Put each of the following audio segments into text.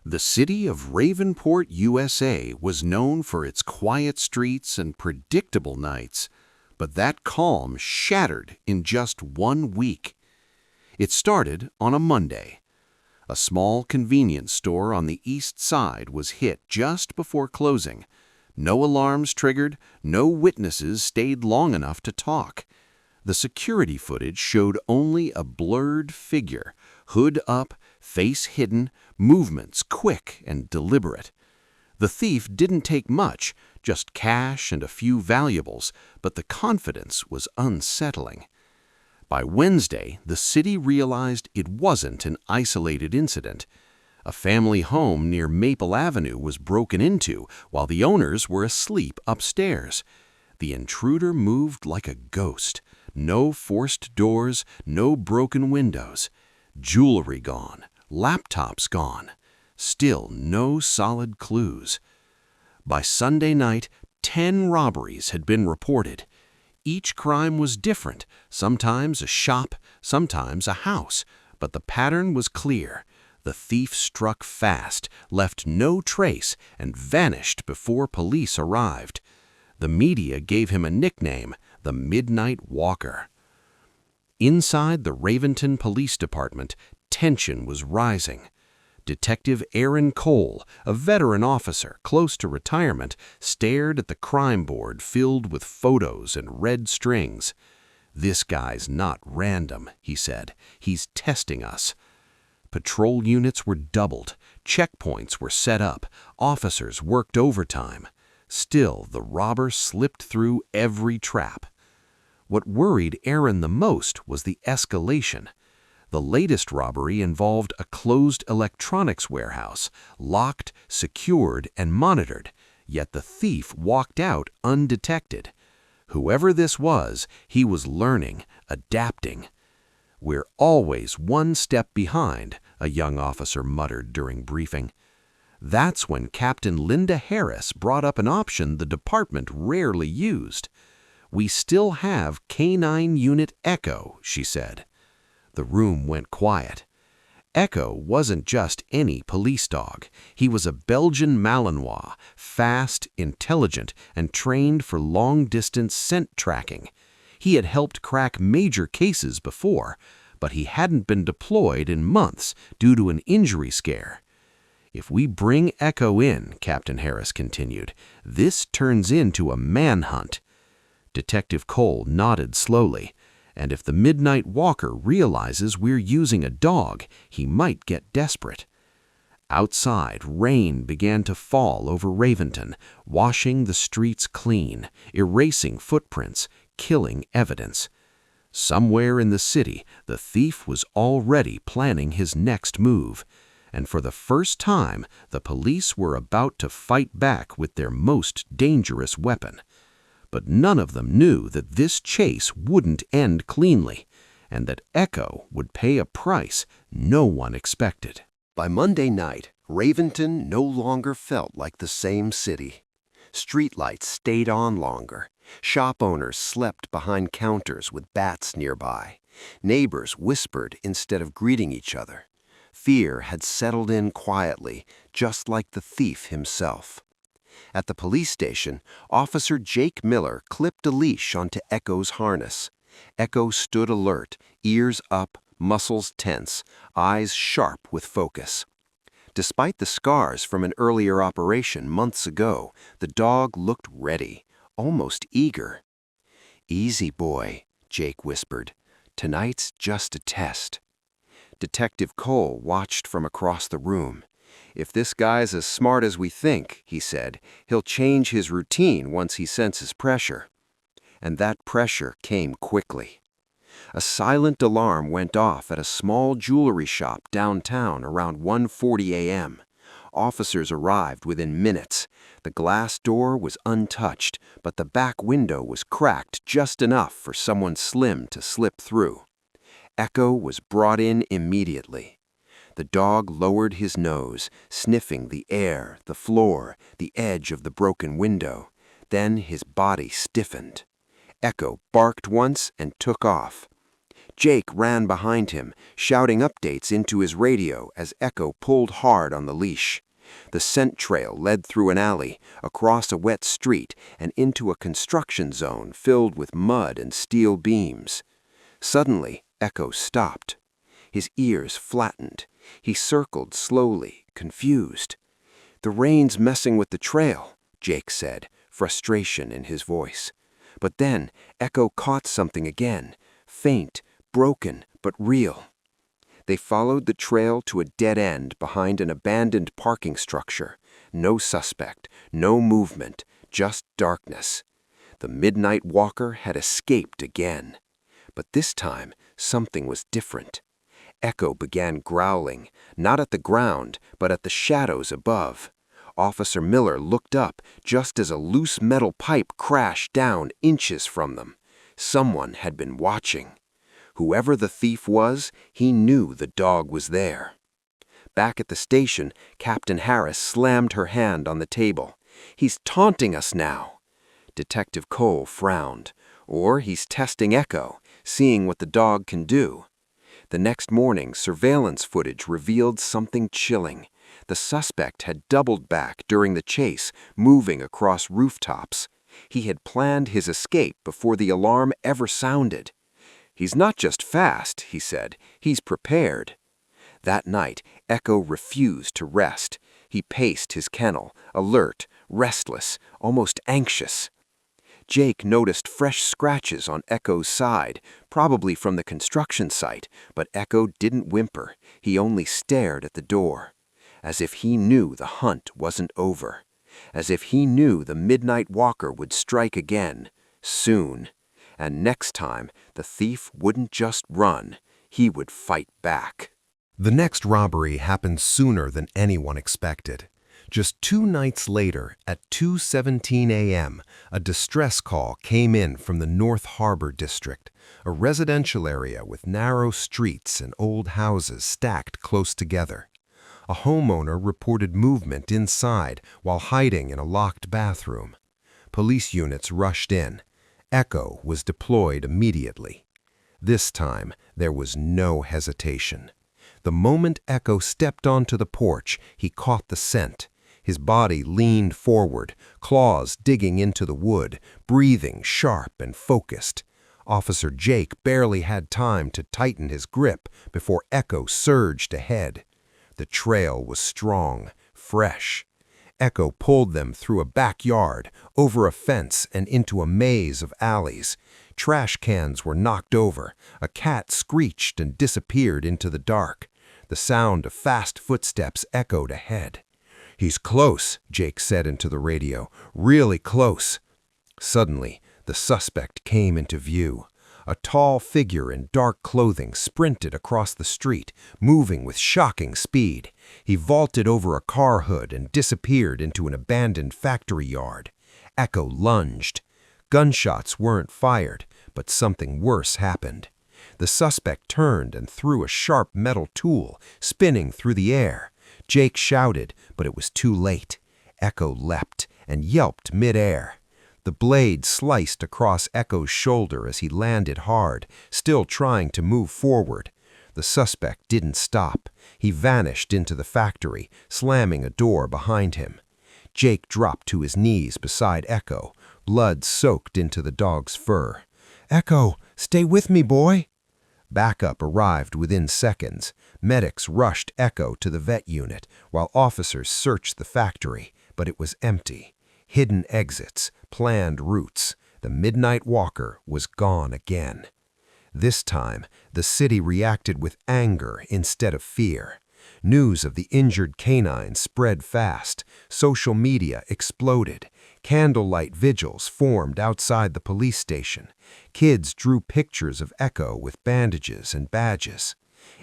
The city of Ravenport, USA was known for its quiet streets and predictable nights, but that calm shattered in just 1 week. It started on a Monday. A small convenience store on the east side was hit just before closing. No alarms triggered, no witnesses stayed long enough to talk. The security footage showed only a blurred figure, hood up, face hidden, movements quick and deliberate. The thief didn't take much, just cash and a few valuables, but the confidence was unsettling. By Wednesday, the city realized it wasn't an isolated incident. A family home near Maple Avenue was broken into while the owners were asleep upstairs. The intruder moved like a ghost. No forced doors, no broken windows. Jewelry gone, laptops gone. Still no solid clues. By Sunday night, 10 robberies had been reported. Each crime was different, sometimes a shop, sometimes a house, but the pattern was clear. The thief struck fast, left no trace, and vanished before police arrived. The media gave him a nickname, the Midnight Walker. Inside the Raventon Police Department, tension was rising. Detective Aaron Cole, a veteran officer close to retirement, stared at the crime board filled with photos and red strings. "This guy's not random," he said. "He's testing us." Patrol units were doubled, checkpoints were set up, officers worked overtime. Still, the robber slipped through every trap. What worried Aaron the most was the escalation. The latest robbery involved a closed electronics warehouse, locked, secured, and monitored, yet the thief walked out undetected. Whoever this was, he was learning, adapting. "We're always one step behind," a young officer muttered during briefing. That's when Captain Linda Harris brought up an option the department rarely used. "We still have K9 Unit Echo," she said. The room went quiet. Echo wasn't just any police dog. He was a Belgian Malinois, fast, intelligent, and trained for long-distance scent tracking. He had helped crack major cases before, but he hadn't been deployed in months due to an injury scare. "If we bring Echo in," Captain Harris continued, "this turns into a manhunt." Detective Cole nodded slowly. "And if the Midnight Walker realizes we're using a dog, he might get desperate." Outside, rain began to fall over Raventon, washing the streets clean, erasing footprints, killing evidence. Somewhere in the city, the thief was already planning his next move. And for the first time, the police were about to fight back with their most dangerous weapon. But none of them knew that this chase wouldn't end cleanly, and that Echo would pay a price no one expected. By Monday night, Raventon no longer felt like the same city. Streetlights stayed on longer. Shop owners slept behind counters with bats nearby. Neighbors whispered instead of greeting each other. Fear had settled in quietly, just like the thief himself. At the police station, Officer Jake Miller clipped a leash onto Echo's harness. Echo stood alert, ears up, muscles tense, eyes sharp with focus. Despite the scars from an earlier operation months ago, the dog looked ready, almost eager. "Easy, boy," Jake whispered. "Tonight's just a test." Detective Cole watched from across the room. "If this guy's as smart as we think," he said, "he'll change his routine once he senses pressure." And that pressure came quickly. A silent alarm went off at a small jewelry shop downtown around 1:40 a.m. Officers arrived within minutes. The glass door was untouched, but the back window was cracked just enough for someone slim to slip through. Echo was brought in immediately. The dog lowered his nose, sniffing the air, the floor, the edge of the broken window. Then his body stiffened. Echo barked once and took off. Jake ran behind him, shouting updates into his radio as Echo pulled hard on the leash. The scent trail led through an alley, across a wet street, and into a construction zone filled with mud and steel beams. Suddenly, Echo stopped. His ears flattened. He circled slowly, confused. "The rain's messing with the trail," Jake said, frustration in his voice. But then Echo caught something again, faint, broken, but real. They followed the trail to a dead end behind an abandoned parking structure. No suspect, no movement, just darkness. The midnight walker had escaped again. But this time, something was different. Echo began growling, not at the ground, but at the shadows above. Officer Miller looked up just as a loose metal pipe crashed down inches from them. Someone had been watching. Whoever the thief was, he knew the dog was there. Back at the station, Captain Harris slammed her hand on the table. "He's taunting us now." Detective Cole frowned. Or he's testing Echo, seeing what the dog can do. The next morning, surveillance footage revealed something chilling. The suspect had doubled back during the chase, moving across rooftops. He had planned his escape before the alarm ever sounded. "He's not just fast," he said, "he's prepared." That night, Echo refused to rest. He paced his kennel, alert, restless, almost anxious. Jake noticed fresh scratches on Echo's side, probably from the construction site, but Echo didn't whimper. He only stared at the door. As if he knew the hunt wasn't over. As if he knew the midnight walker would strike again, soon. And next time, the thief wouldn't just run, he would fight back. The next robbery happened sooner than anyone expected. Just 2 nights later, at 2:17 a.m., a distress call came in from the North Harbor District, a residential area with narrow streets and old houses stacked close together. A homeowner reported movement inside while hiding in a locked bathroom. Police units rushed in. Echo was deployed immediately. This time, there was no hesitation. The moment Echo stepped onto the porch, he caught the scent. His body leaned forward, claws digging into the wood, breathing sharp and focused. Officer Jake barely had time to tighten his grip before Echo surged ahead. The trail was strong, fresh. Echo pulled them through a backyard, over a fence, and into a maze of alleys. Trash cans were knocked over. A cat screeched and disappeared into the dark. The sound of fast footsteps echoed ahead. "He's close," Jake said into the radio. "Really close." Suddenly, the suspect came into view. A tall figure in dark clothing sprinted across the street, moving with shocking speed. He vaulted over a car hood and disappeared into an abandoned factory yard. Echo lunged. Gunshots weren't fired, but something worse happened. The suspect turned and threw a sharp metal tool, spinning through the air. Jake shouted, but it was too late. Echo leapt and yelped midair. The blade sliced across Echo's shoulder as he landed hard, still trying to move forward. The suspect didn't stop. He vanished into the factory, slamming a door behind him. Jake dropped to his knees beside Echo, blood soaked into the dog's fur. "Echo, stay with me, boy." Backup arrived within seconds. Medics rushed Echo to the vet unit, while officers searched the factory, but it was empty. Hidden exits, planned routes. The midnight walker was gone again. This time, the city reacted with anger instead of fear. News of the injured canine spread fast. Social media exploded. Candlelight vigils formed outside the police station. Kids drew pictures of Echo with bandages and badges.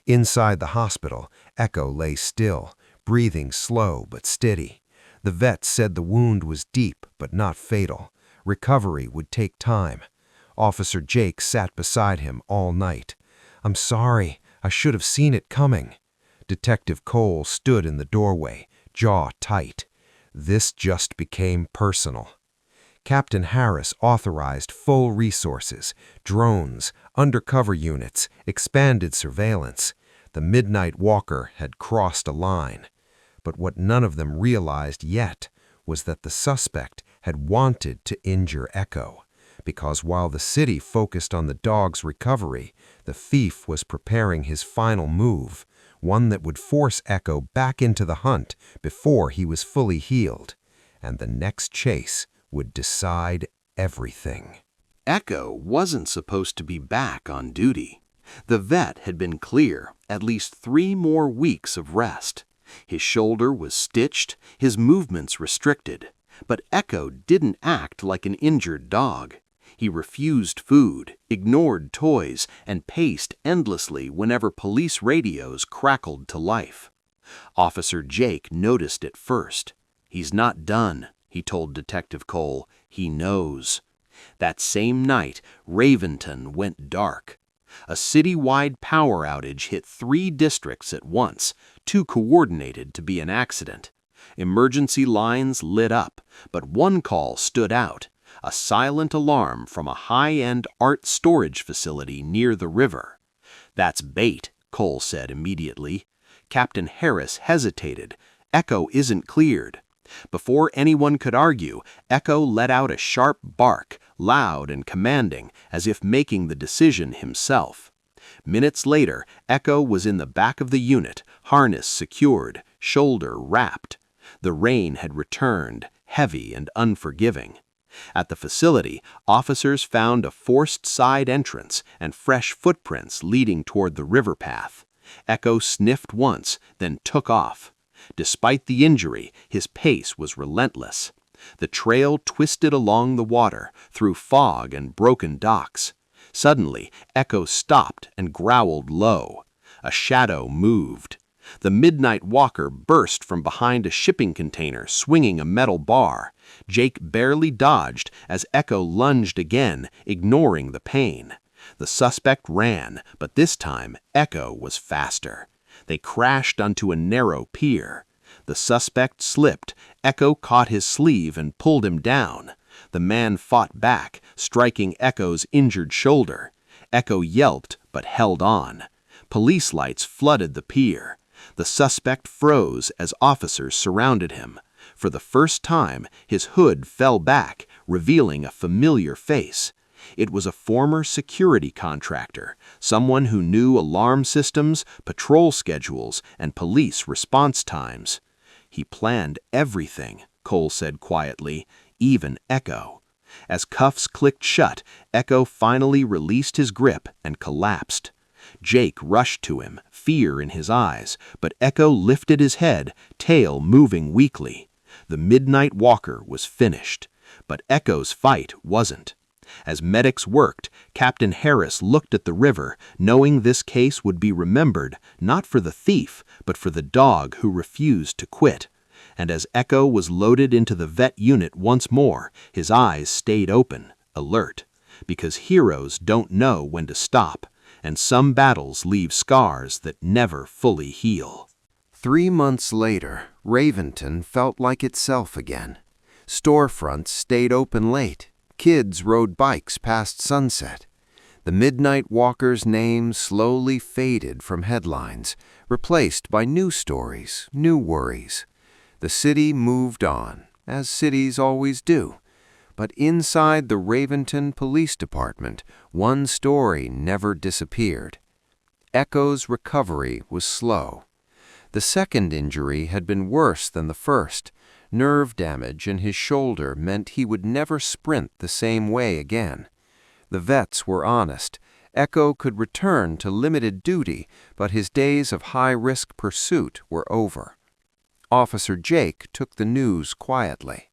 Inside the hospital, Echo lay still, breathing slow but steady. The vet said the wound was deep but not fatal. Recovery would take time. Officer Jake sat beside him all night. "I'm sorry, I should have seen it coming." Detective Cole stood in the doorway, jaw tight. This just became personal. Captain Harris authorized full resources, drones, undercover units, expanded surveillance. The Midnight Walker had crossed a line. But what none of them realized yet was that the suspect had wanted to injure Echo, because while the city focused on the dog's recovery, the thief was preparing his final move, one that would force Echo back into the hunt before he was fully healed, and the next chase would decide everything. Echo wasn't supposed to be back on duty. The vet had been clear at least 3 more weeks of rest. His shoulder was stitched, his movements restricted. But Echo didn't act like an injured dog. He refused food, ignored toys, and paced endlessly whenever police radios crackled to life. Officer Jake noticed it first. "He's not done," he told Detective Cole. "He knows." That same night, Raventon went dark. A city-wide power outage hit 3 districts at once, too coordinated to be an accident. Emergency lines lit up, but one call stood out, a silent alarm from a high-end art storage facility near the river. "That's bait," Cole said immediately. Captain Harris hesitated. "Echo isn't cleared." Before anyone could argue, Echo let out a sharp bark, loud and commanding, as if making the decision himself. Minutes later, Echo was in the back of the unit, harness secured, shoulder wrapped. The rain had returned, heavy and unforgiving. At the facility, officers found a forced side entrance and fresh footprints leading toward the river path. Echo sniffed once, then took off. Despite the injury, his pace was relentless. The trail twisted along the water, through fog and broken docks. Suddenly, Echo stopped and growled low. A shadow moved. The Midnight Walker burst from behind a shipping container, swinging a metal bar. Jake barely dodged as Echo lunged again, ignoring the pain. The suspect ran, but this time, Echo was faster. They crashed onto a narrow pier. The suspect slipped. Echo caught his sleeve and pulled him down. The man fought back, striking Echo's injured shoulder. Echo yelped, but held on. Police lights flooded the pier. The suspect froze as officers surrounded him. For the first time, his hood fell back, revealing a familiar face. It was a former security contractor, someone who knew alarm systems, patrol schedules, and police response times. "He planned everything," Cole said quietly, "even Echo." As cuffs clicked shut, Echo finally released his grip and collapsed. Jake rushed to him, fear in his eyes, but Echo lifted his head, tail moving weakly. The Midnight Walker was finished, but Echo's fight wasn't. As medics worked, Captain Harris looked at the river, knowing this case would be remembered not for the thief, but for the dog who refused to quit. And as Echo was loaded into the vet unit once more, his eyes stayed open, alert. Because heroes don't know when to stop, and some battles leave scars that never fully heal. 3 months later, Raventon felt like itself again. Storefronts stayed open late. Kids rode bikes past sunset. The Midnight Walker's name slowly faded from headlines, replaced by new stories, new worries. The city moved on, as cities always do. But inside the Raventon Police Department, one story never disappeared. Echo's recovery was slow. The second injury had been worse than the first. Nerve damage in his shoulder meant he would never sprint the same way again. The vets were honest. Echo could return to limited duty, but his days of high-risk pursuit were over. Officer Jake took the news quietly.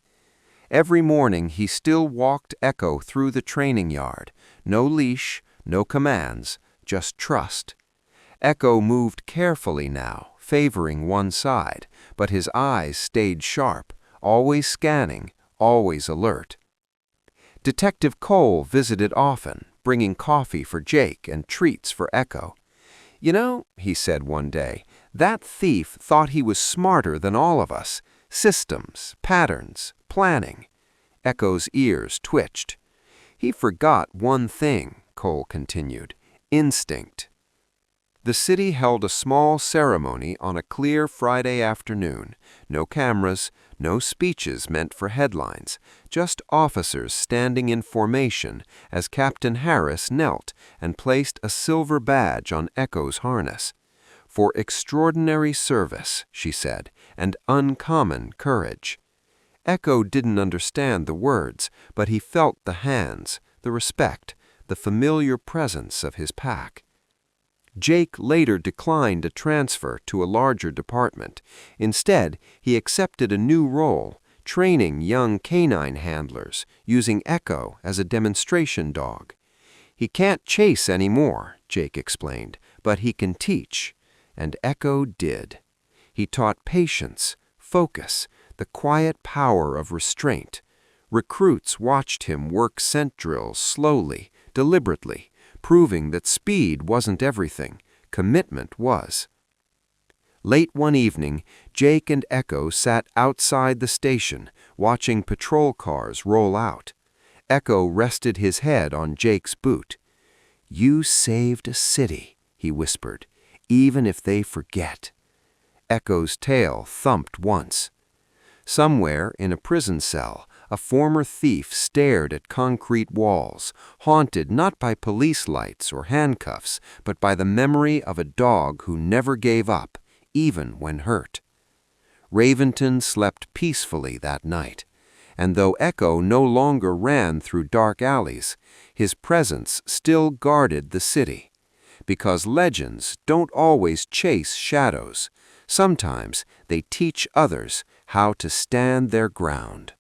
Every morning he still walked Echo through the training yard. No leash, no commands, just trust. Echo moved carefully now, favoring one side, but his eyes stayed sharp, always scanning, always alert. Detective Cole visited often, bringing coffee for Jake and treats for Echo. "You know," he said one day, "that thief thought he was smarter than all of us. Systems, patterns, planning. Echo's ears twitched. He forgot one thing, Cole continued: instinct. The city held a small ceremony on a clear Friday afternoon. No cameras, no speeches meant for headlines, just officers standing in formation as Captain Harris knelt and placed a silver badge on Echo's harness. "For extraordinary service," she said, "and uncommon courage." Echo didn't understand the words, but he felt the hands, the respect, the familiar presence of his pack. Jake later declined a transfer to a larger department. Instead, he accepted a new role, training young canine handlers, using Echo as a demonstration dog. "He can't chase anymore," Jake explained, "but he can teach." And Echo did. He taught patience, focus, the quiet power of restraint. Recruits watched him work scent drills slowly, deliberately, proving that speed wasn't everything, commitment was. Late one evening, Jake and Echo sat outside the station, watching patrol cars roll out. Echo rested his head on Jake's boot. "You saved a city," he whispered, "even if they forget." Echo's tail thumped once. Somewhere in a prison cell, a former thief stared at concrete walls, haunted not by police lights or handcuffs, but by the memory of a dog who never gave up, even when hurt. Raventon slept peacefully that night, and though Echo no longer ran through dark alleys, his presence still guarded the city. Because legends don't always chase shadows. Sometimes they teach others how to stand their ground.